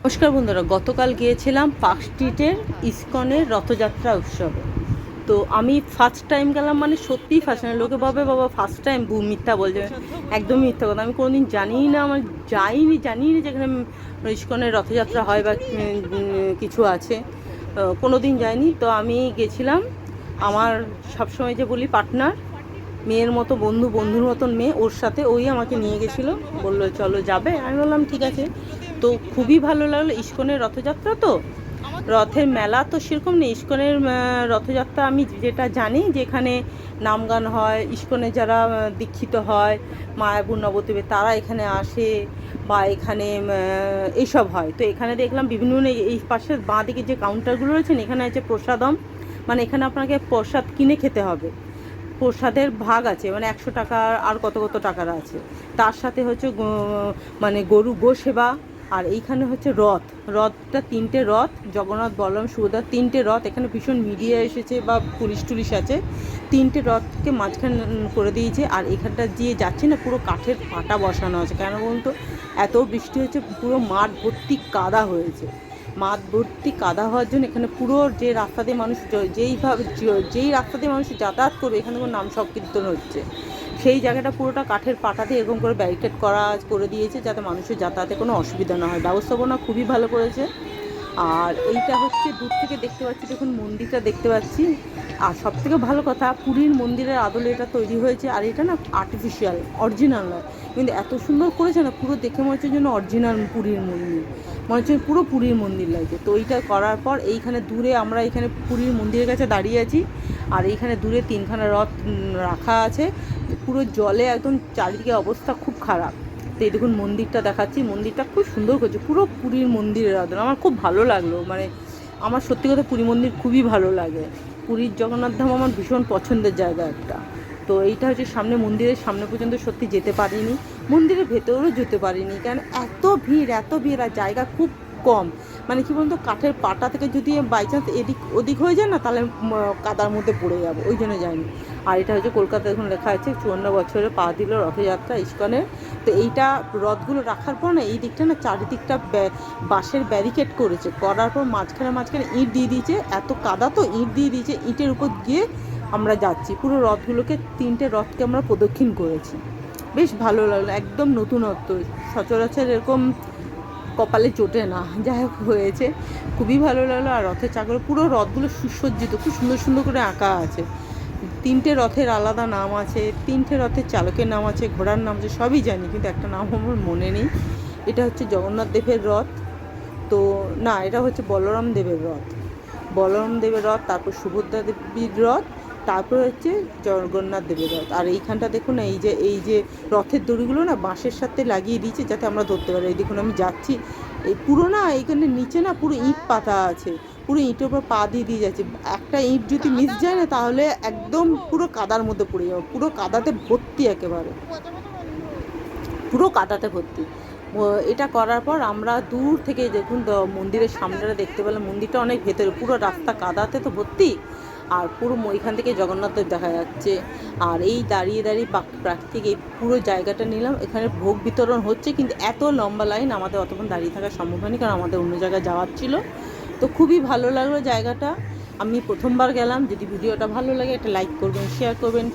নমস্কার বন্ধুরা, গতকাল গিয়েছিলাম পার্ক স্ট্রিটের ইসকনের রথযাত্রা উৎসবে। তো আমি ফার্স্ট টাইম গেলাম, মানে সত্যিই ফার্স্ট টাইম। লোকে ভাবে বাবা ফার্স্ট টাইম, মিথ্যা বলছে, একদমই মিথ্যা কথা। আমি কোনোদিন জানিই না, আমার জানিই না যেখানে ইসকনের রথযাত্রা হয় বা কিছু আছে, কোনোদিন যাইনি। তো আমি গেছিলাম, আমার সবসময় যে বলি পার্টনার, মেয়ের মতো বন্ধুর মতন মেয়ে, ওর সাথে ওই আমাকে নিয়ে গেছিলো, বললো চলো যাবে। আমি বললাম ঠিক আছে। তো খুবই ভালো লাগলো। ইসকনের রথযাত্রা, তো রথের মেলা তো সেরকম নেই। ইসকনের রথযাত্রা আমি যেটা জানি, যেখানে নাম গান হয়, ইসকনে যারা দীক্ষিত হয়, মায়াপুর নবদ্বীপে, তারা এখানে আসে বা এখানে এইসব হয়। তো এখানে দেখলাম বিভিন্ন, এই পাশের বাঁ দিকে যে কাউন্টারগুলো রয়েছেন, এখানে আছে প্রসাদম, মানে এখানে আপনাকে প্রসাদ কিনে খেতে হবে। প্রসাদের ভাগ আছে, মানে 100 টাকা আর কত কত টাকার আছে। তার সাথে হচ্ছে মানে গরু সেবা। আর এইখানে হচ্ছে রথটা 3টে রথ, জগন্নাথ, বলরাম, সুভদ্রা, 3টে রথ। এখানে ভীষণ মিডিয়া এসেছে বা পুলিশ আছে। 3টে রথকে মাঝখানে করে দিয়েছে। আর এখানটা দিয়ে যাচ্ছে না, পুরো কাঠের পাটা বসানো আছে। কেন বলুন তো, এত বৃষ্টি হচ্ছে, পুরো মাঠ ভর্তি কাদা হয়েছে। মাঠ ভর্তি কাদা হওয়ার জন্য এখানে পুরো যে রাস্তা দিয়ে মানুষ যেই রাস্তা দিয়ে মানুষ যাতায়াত করবে, এখানে কোনো নাম সংকীর্তন হচ্ছে, সেই জায়গাটা পুরোটা কাঠের পাটাতে এরকম করে ব্যারিকেড করে দিয়েছে, যাতে মানুষের যাতায়াতে কোনো অসুবিধা না হয়। ব্যবস্থাপনা খুবই ভালো করেছে। আর এইটা হচ্ছে দূর থেকে দেখতে পাচ্ছি, দেখুন মন্দিরটা দেখতে পাচ্ছি। আর সবথেকে ভালো কথা, পুরীর মন্দিরের আদলে এটা তৈরি হয়েছে। আর এটা না আর্টিফিশিয়াল, অরিজিনাল নয়, কিন্তু এত সুন্দর করেছে না, পুরো দেখে মনে হচ্ছে যেন অরিজিনাল পুরীর মন্দির, মনে হচ্ছে পুরো পুরীর মন্দির লাগছে। তো এইটা করার পর এইখানে দূরে আমরা এখানে পুরীর মন্দিরের কাছে দাঁড়িয়ে আছি। আর এইখানে দূরে 3খানা রথ রাখা আছে, পুরো জলে একদম চারিদিকে অবস্থা খুব খারাপ। তো এই দেখুন মন্দিরটা দেখাচ্ছি, মন্দিরটা খুব সুন্দর করছে, পুরো পুরীর মন্দিরের আদল। আমার খুব ভালো লাগলো, মানে আমার সত্যি কথা পুরী মন্দির খুবই ভালো লাগে। পুরীর জগন্নাথ ধাম আমার ভীষণ পছন্দের জায়গা একটা। তো এইটা হচ্ছে সামনে, মন্দিরের সামনে পর্যন্ত সত্যি যেতে পারিনি, মন্দিরের ভেতরেও যেতে পারিনি, কারণ এত ভিড় আর জায়গা খুব কম। মানে কী বলতো, কাঠের পাটা থেকে যদি বাই চান্স এদিক ওদিক হয়ে যায় না, তাহলে কাদার মধ্যে পড়ে যাবো, ওই জন্য যাইনি। আর এটা হচ্ছে কলকাতা, এখন লেখা আছে 54 বছরে পা দিল রথযাত্রা ইসকনের। তো এইটা রথগুলো রাখার পর না, এই দিকটা না চারিদিকটা বাঁশের ব্যারিকেড করার পর মাঝখানে ইঁট দিয়ে দিয়েছে। এত কাদা, তো ইঁট দিয়ে দিয়েছে, ইঁটের উপর গিয়ে আমরা যাচ্ছি। পুরো রথগুলোকে, 3টে রথকে আমরা প্রদক্ষিণ করেছি। বেশ ভালো লাগলো, একদম নতুনত্ব, সচরাচর এরকম কপালে চোটে না, যাই হোক হয়েছে, খুবই ভালো লাগলো। আর রথের চাকরে পুরো রথগুলো সুসজ্জিত, খুব সুন্দর সুন্দর করে আঁকা আছে। 3টে রথের আলাদা নাম আছে, 3টে রথের চালকের নাম আছে, ঘোড়ার নাম আছে, সবই জানি, কিন্তু একটা নাম আমার মনে নেই। এটা হচ্ছে জগন্নাথ দেবের রথ, তো না, এটা হচ্ছে বলরাম দেবের রথ, তারপর সুভদ্রা দেবীর রথ, তারপর হচ্ছে জগন্নাথ দেবের রথ। আর এইখানটা দেখুন, এই যে রথের দড়িগুলো না বাঁশের সাথে লাগিয়ে দিয়েছে, যাতে আমরা ধরতে পারি। এই দেখুন আমি যাচ্ছি, এই পুরো না এইখানে নিচে না পুরো ইঁট পাতা আছে, পুরো ইঁটের উপর পা দিয়ে যাচ্ছে। একটা ইঁট যদি মিস যায় না, তাহলে একদম পুরো কাদার মধ্যে পড়ে যাবো, পুরো কাদাতে ভর্তি, একেবারে পুরো কাদাতে ভর্তি। এটা করার পর আমরা দূর থেকে দেখুন মন্দিরের সামনেটা দেখতে পেলাম। মন্দিরটা অনেক ভেতরে, পুরো রাস্তা কাদাতে তো ভর্তি। আর পুরো এখান থেকে জগন্নাথ দেব দেখা যাচ্ছে। আর এই দাঁড়িয়ে প্রাকৃতিক এই পুরো জায়গাটা নিলাম। এখানে ভোগ বিতরণ হচ্ছে, কিন্তু এত লম্বা লাইন, আমাদের অতক্ষণ দাঁড়িয়ে থাকা সম্ভব হয়নি, কারণ আমাদের অন্য জায়গায় যাওয়ার ছিল। তো খুবই ভালো লাগলো জায়গাটা, আমি প্রথমবার গেলাম। যদি ভিডিওটা ভালো লাগে একটা লাইক করবেন, শেয়ার করবেন।